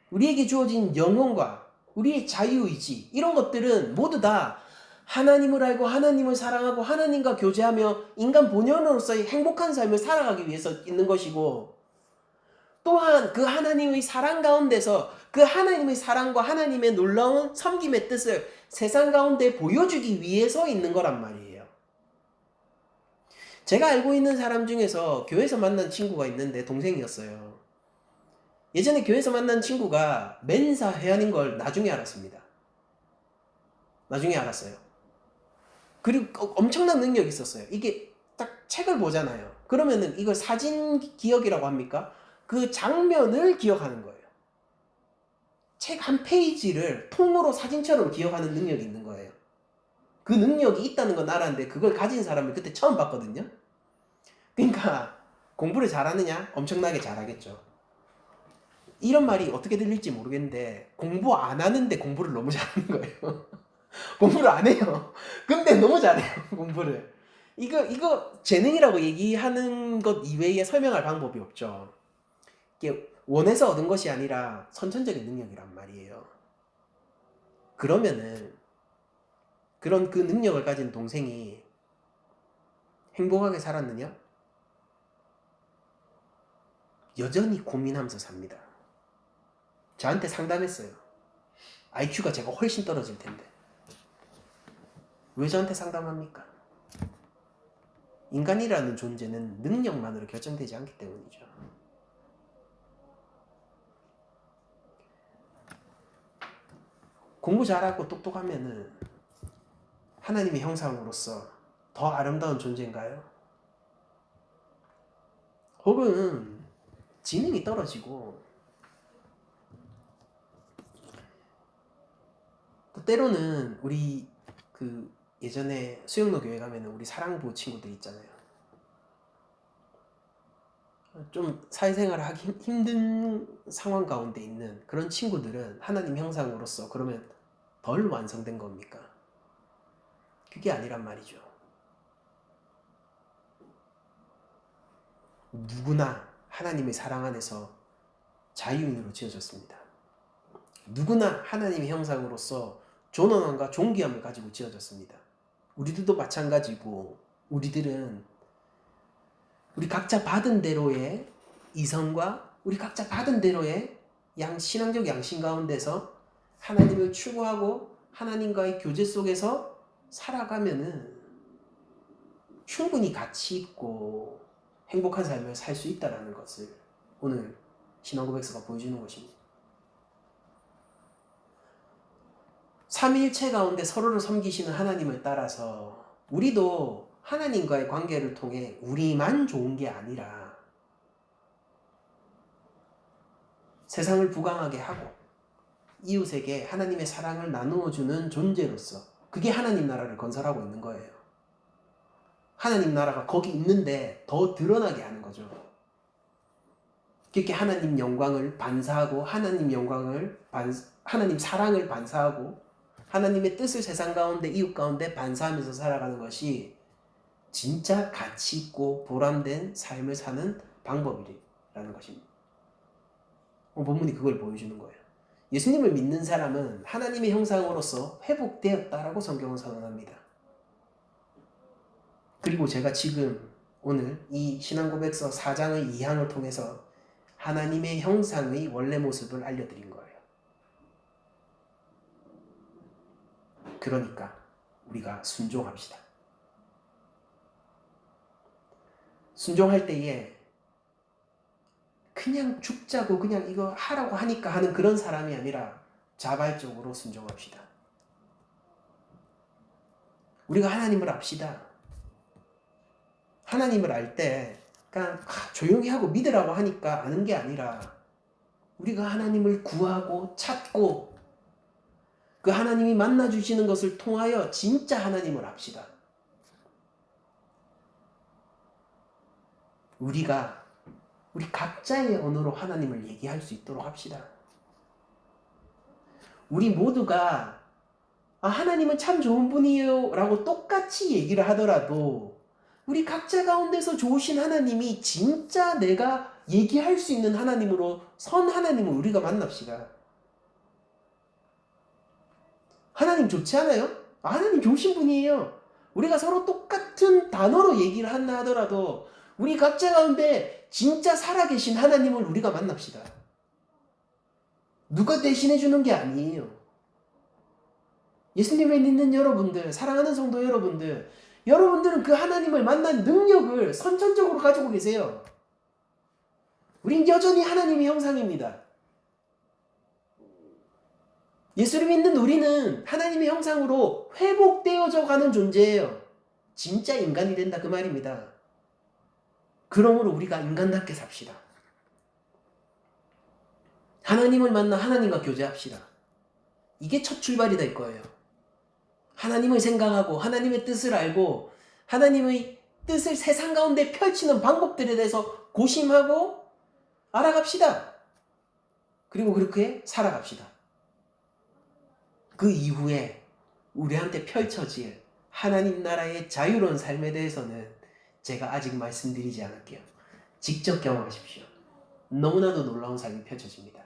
우리에게 주어진 영혼과 우리의 자유의지 이런 것들은 모두 다 하나님을 알고 하나님을 사랑하고 하나님과 교제하며 인간 본연으로서의 행복한 삶을 살아가기 위해서 있는 것이고 또한 그 하나님의 사랑 가운데서 그 하나님의 사랑과 하나님의 놀라운 섬김의 뜻을 세상 가운데 보여주기 위해서 있는 거란 말이에요. 제가 알고 있는 사람 중에서 교회에서 만난 친구가 있는데 동생이었어요. 예전에 교회에서 만난 친구가 멘사 회원인 걸 나중에 알았습니다. 나중에 알았어요. 그리고 엄청난 능력이 있었어요. 이게 딱 책을 보잖아요. 그러면은 이걸 사진 기억이라고 합니까? 그 장면을 기억하는 거예요. 책 한 페이지를 통으로 사진처럼 기억하는 능력이 있는 거예요. 그 능력이 있다는 건 알았는데 그걸 가진 사람을 그때 처음 봤거든요. 그러니까 공부를 잘하느냐? 엄청나게 잘하겠죠. 이런 말이 어떻게 들릴지 모르겠는데 공부 안 하는데 공부를 너무 잘하는 거예요. 공부를 안 해요. 근데 너무 잘해요. 공부를. 이거 재능이라고 얘기하는 것 이외에 설명할 방법이 없죠. 이게 원해서 얻은 것이 아니라 선천적인 능력이란 말이에요. 그러면은 그런 그 능력을 가진 동생이 행복하게 살았느냐? 여전히 고민하면서 삽니다. 저한테 상담했어요. IQ가 제가 훨씬 떨어질 텐데. 왜 저한테 상담합니까? 인간이라는 존재는 능력만으로 결정되지 않기 때문이죠. 공부 잘하고 똑똑하면은 하나님의 형상으로서 더 아름다운 존재인가요? 혹은 지능이 떨어지고 또 때로는 우리 그 예전에 수영로 교회 가면은 우리 사랑부 친구들 있잖아요. 좀 사회생활을 하기 힘든 상황 가운데 있는 그런 친구들은 하나님 형상으로서 그러면 덜 완성된 겁니까? 그게 아니란 말이죠. 누구나 하나님의 사랑 안에서 자유인으로 지어졌습니다. 누구나 하나님의 형상으로서 존엄함과 존귀함을 가지고 지어졌습니다. 우리들도 마찬가지고, 우리들은 우리 각자 받은 대로의 이성과 우리 각자 받은 대로의 신앙적 양심 가운데서 하나님을 추구하고 하나님과의 교제 속에서 살아가면은 충분히 가치 있고 행복한 삶을 살 수 있다는 것을 오늘 신앙고백서가 보여주는 것입니다. 삼위일체 가운데 서로를 섬기시는 하나님을 따라서 우리도 하나님과의 관계를 통해 우리만 좋은 게 아니라 세상을 부강하게 하고 이웃에게 하나님의 사랑을 나누어주는 존재로서 그게 하나님 나라를 건설하고 있는 거예요. 하나님 나라가 거기 있는데 더 드러나게 하는 거죠. 그렇게 하나님 영광을 반사하고 하나님 사랑을 반사하고 하나님의 뜻을 세상 가운데 이웃 가운데 반사하면서 살아가는 것이 진짜 가치 있고 보람된 삶을 사는 방법이라는 것입니다. 본문이 그걸 보여주는 거예요. 예수님을 믿는 사람은 하나님의 형상으로서 회복되었다라고 성경은 선언합니다. 그리고 제가 지금 오늘 이 신앙고백서 4장의 2항을 통해서 하나님의 형상의 원래 모습을 알려드린 거예요. 그러니까 우리가 순종합시다. 순종할 때에 그냥 죽자고 그냥 이거 하라고 하니까 하는 그런 사람이 아니라 자발적으로 순종합시다. 우리가 하나님을 압시다. 하나님을 알 때 그냥 조용히 하고 믿으라고 하니까 아는 게 아니라 우리가 하나님을 구하고 찾고 그 하나님이 만나주시는 것을 통하여 진짜 하나님을 압시다. 우리가 우리 각자의 언어로 하나님을 얘기할 수 있도록 합시다. 우리 모두가 하나님은 참 좋은 분이에요 라고 똑같이 얘기를 하더라도 우리 각자 가운데서 좋으신 하나님이 진짜 내가 얘기할 수 있는 하나님으로 선 하나님을 우리가 만납시다. 하나님 좋지 않아요? 하나님 좋으신 분이에요. 우리가 서로 똑같은 단어로 얘기를 한다 하더라도 우리 각자 가운데 진짜 살아계신 하나님을 우리가 만납시다. 누가 대신해 주는 게 아니에요. 예수님을 믿는 여러분들, 사랑하는 성도 여러분들, 여러분들은 그 하나님을 만난 능력을 선천적으로 가지고 계세요. 우린 여전히 하나님의 형상입니다. 예수를 믿는 우리는 하나님의 형상으로 회복되어져 가는 존재예요. 진짜 인간이 된다 그 말입니다. 그러므로 우리가 인간답게 삽시다. 하나님을 만나 하나님과 교제합시다. 이게 첫 출발이 될 거예요. 하나님을 생각하고 하나님의 뜻을 알고 하나님의 뜻을 세상 가운데 펼치는 방법들에 대해서 고심하고 알아갑시다. 그리고 그렇게 살아갑시다. 그 이후에 우리한테 펼쳐질 하나님 나라의 자유로운 삶에 대해서는 제가 아직 말씀드리지 않을게요. 직접 경험하십시오. 너무나도 놀라운 삶이 펼쳐집니다.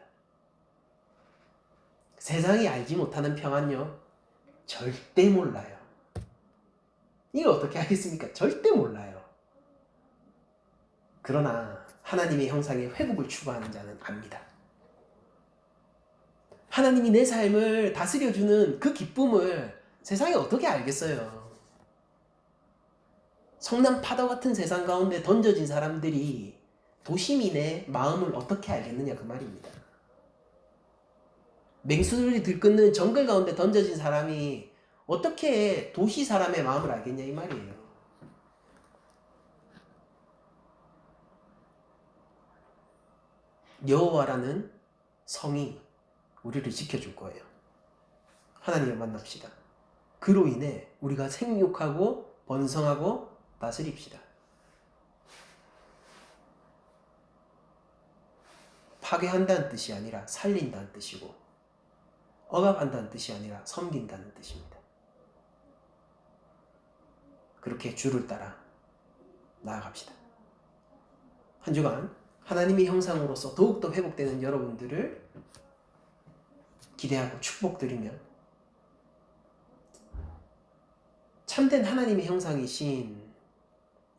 세상이 알지 못하는 평안요, 절대 몰라요. 이걸 어떻게 하겠습니까? 절대 몰라요. 그러나 하나님의 형상의 회복을 추구하는 자는 압니다. 하나님이 내 삶을 다스려주는 그 기쁨을 세상이 어떻게 알겠어요? 성난 파도 같은 세상 가운데 던져진 사람들이 도시민의 마음을 어떻게 알겠느냐 그 말입니다. 맹수들이 들끓는 정글 가운데 던져진 사람이 어떻게 도시 사람의 마음을 알겠냐 이 말이에요. 여호와라는 성이 우리를 지켜줄 거예요. 하나님을 만납시다. 그로 인해 우리가 생육하고 번성하고 다스립시다. 파괴한다는 뜻이 아니라 살린다는 뜻이고, 억압한다는 뜻이 아니라 섬긴다는 뜻입니다. 그렇게 주를 따라 나아갑시다. 한 주간 하나님의 형상으로서 더욱더 회복되는 여러분들을 기대하고 축복드리며, 참된 하나님의 형상이신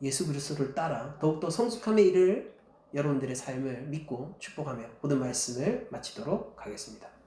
예수 그리스도를 따라 더욱더 성숙함에 이를 여러분들의 삶을 믿고 축복하며 모든 말씀을 마치도록 하겠습니다.